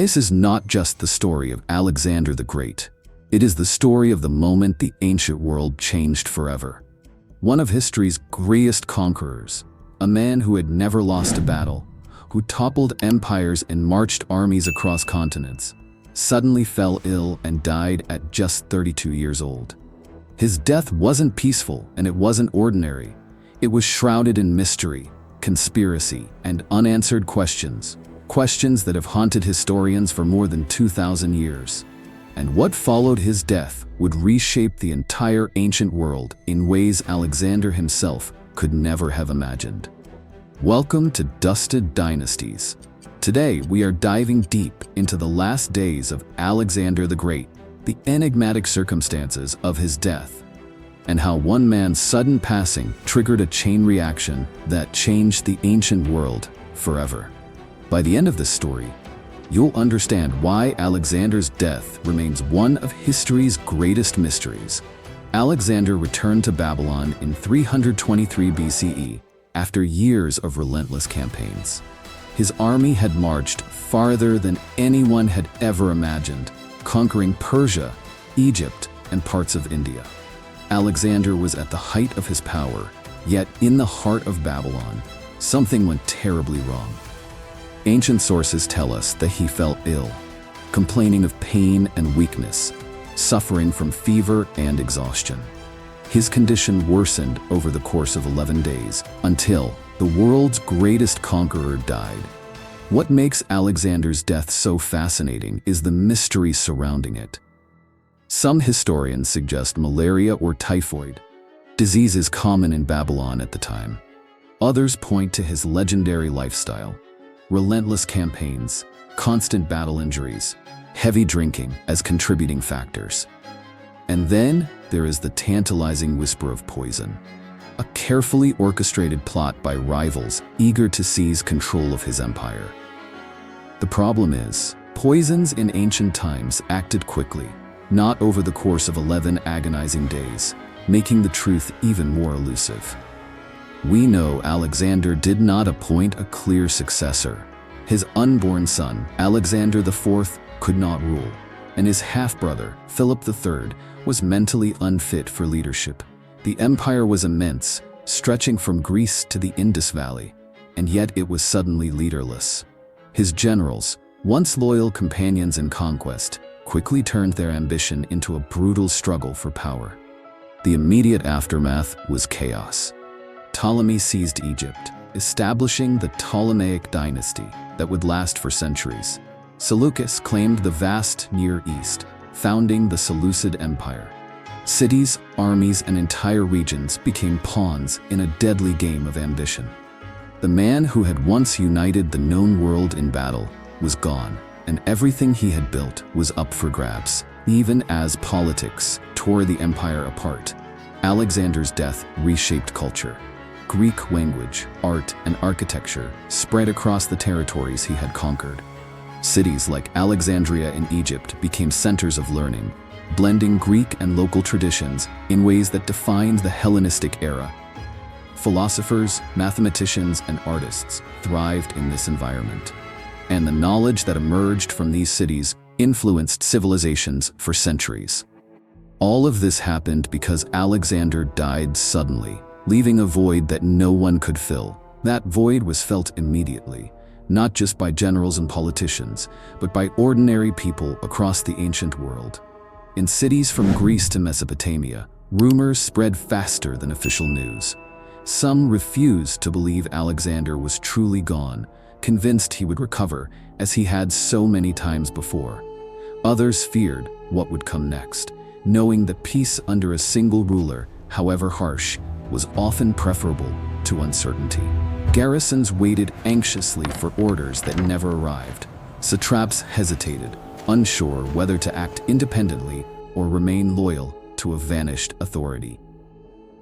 This is not just the story of Alexander the Great. It is the story of the moment the ancient world changed forever. One of history's greatest conquerors, a man who had never lost a battle, who toppled empires and marched armies across continents, suddenly fell ill and died at just 32 years old. His death wasn't peaceful and it wasn't ordinary. It was shrouded in mystery, conspiracy, and unanswered questions that have haunted historians for more than 2,000 years. And what followed his death would reshape the entire ancient world in ways Alexander himself could never have imagined. Welcome to Dynasties. Today we are diving deep into the last days of Alexander the Great, the enigmatic circumstances of his death, and how one man's sudden passing triggered a chain reaction that changed the ancient world forever. By the end of this story, you'll understand why Alexander's death remains one of history's greatest mysteries. Alexander returned to Babylon in 323 BCE after years of relentless campaigns. His army had marched farther than anyone had ever imagined, conquering Persia, Egypt, and parts of India. Alexander was at the height of his power, yet in the heart of Babylon, something went terribly wrong. Ancient sources tell us that he fell ill, complaining of pain and weakness, suffering from fever and exhaustion. His condition worsened over the course of 11 days, until the world's greatest conqueror died. What makes Alexander's death so fascinating is the mystery surrounding it. Some historians suggest malaria or typhoid, diseases common in Babylon at the time. Others point to his legendary lifestyle, relentless campaigns, constant battle injuries, heavy drinking as contributing factors. And then there is the tantalizing whisper of poison, a carefully orchestrated plot by rivals eager to seize control of his empire. The problem is, poisons in ancient times acted quickly, not over the course of 11 agonizing days, making the truth even more elusive. We know Alexander did not appoint a clear successor. His unborn son, Alexander IV, could not rule, and his half-brother, Philip III, was mentally unfit for leadership. The empire was immense, stretching from Greece to the Indus Valley, and yet it was suddenly leaderless. His generals, once loyal companions in conquest, quickly turned their ambition into a brutal struggle for power. The immediate aftermath was chaos. Ptolemy seized Egypt, establishing the Ptolemaic dynasty that would last for centuries. Seleucus claimed the vast Near East, founding the Seleucid Empire. Cities, armies, and entire regions became pawns in a deadly game of ambition. The man who had once united the known world in battle was gone, and everything he had built was up for grabs, even as politics tore the empire apart. Alexander's death reshaped culture. Greek language, art, and architecture spread across the territories he had conquered. Cities like Alexandria in Egypt became centers of learning, blending Greek and local traditions in ways that defined the Hellenistic era. Philosophers, mathematicians, and artists thrived in this environment, and the knowledge that emerged from these cities influenced civilizations for centuries. All of this happened because Alexander died suddenly, leaving a void that no one could fill. That void was felt immediately, not just by generals and politicians, but by ordinary people across the ancient world. In cities from Greece to Mesopotamia, rumors spread faster than official news. Some refused to believe Alexander was truly gone, convinced he would recover as he had so many times before. Others feared what would come next, knowing that peace under a single ruler, however harsh, was often preferable to uncertainty. Garrisons waited anxiously for orders that never arrived. Satraps hesitated, unsure whether to act independently or remain loyal to a vanished authority.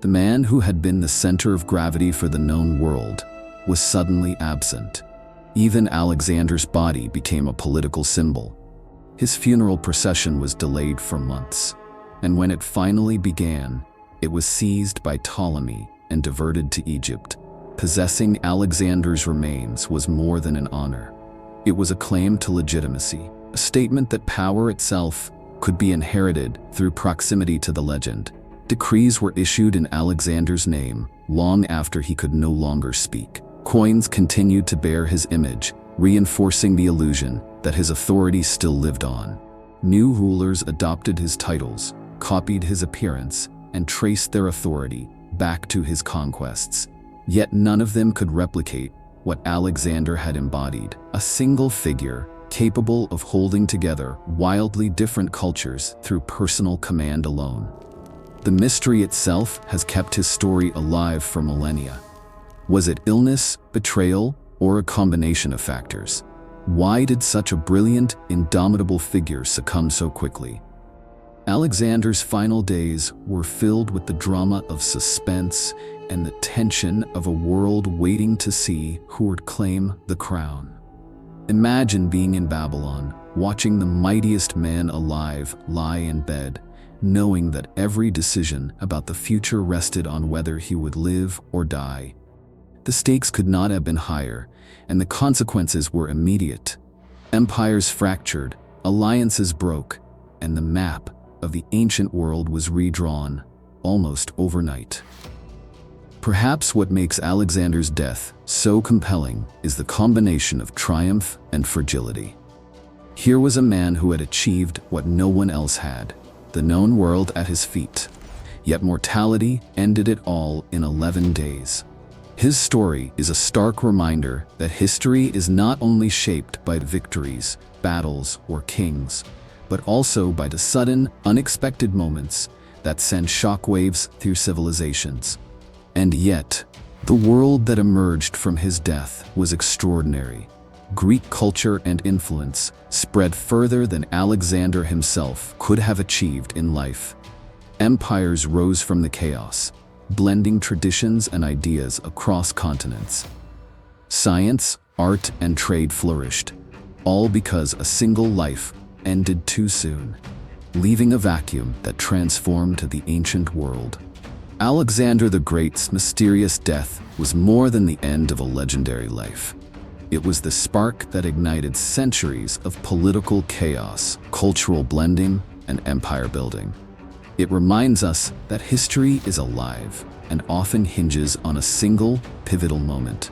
The man who had been the center of gravity for the known world was suddenly absent. Even Alexander's body became a political symbol. His funeral procession was delayed for months, and when it finally began, it was seized by Ptolemy and diverted to Egypt. Possessing Alexander's remains was more than an honor. It was a claim to legitimacy, a statement that power itself could be inherited through proximity to the legend. Decrees were issued in Alexander's name long after he could no longer speak. Coins continued to bear his image, reinforcing the illusion that his authority still lived on. New rulers adopted his titles, copied his appearance, and traced their authority back to his conquests. Yet none of them could replicate what Alexander had embodied, a single figure capable of holding together wildly different cultures through personal command alone. The mystery itself has kept his story alive for millennia. Was it illness, betrayal, or a combination of factors? Why did such a brilliant, indomitable figure succumb so quickly? Alexander's final days were filled with the drama of suspense and the tension of a world waiting to see who would claim the crown. Imagine being in Babylon, watching the mightiest man alive lie in bed, knowing that every decision about the future rested on whether he would live or die. The stakes could not have been higher, and the consequences were immediate. Empires fractured, alliances broke, and the map of the ancient world was redrawn almost overnight. Perhaps what makes Alexander's death so compelling is the combination of triumph and fragility. Here was a man who had achieved what no one else had, the known world at his feet. Yet mortality ended it all in 11 days. His story is a stark reminder that history is not only shaped by victories, battles, or kings, but also by the sudden, unexpected moments that send shockwaves through civilizations. And yet, the world that emerged from his death was extraordinary. Greek culture and influence spread further than Alexander himself could have achieved in life. Empires rose from the chaos, blending traditions and ideas across continents. Science, art, and trade flourished, all because a single life ended too soon, leaving a vacuum that transformed the ancient world. Alexander the Great's mysterious death was more than the end of a legendary life. It was the spark that ignited centuries of political chaos, cultural blending, and empire building. It reminds us that history is alive and often hinges on a single, pivotal moment.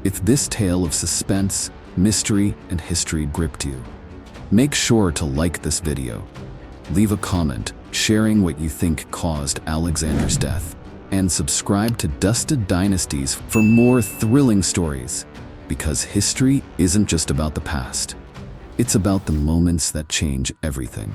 If this tale of suspense, mystery, and history gripped you, make sure to like this video, leave a comment sharing what you think caused Alexander's death, and subscribe to Dynasties for more thrilling stories, because history isn't just about the past. It's about the moments that change everything.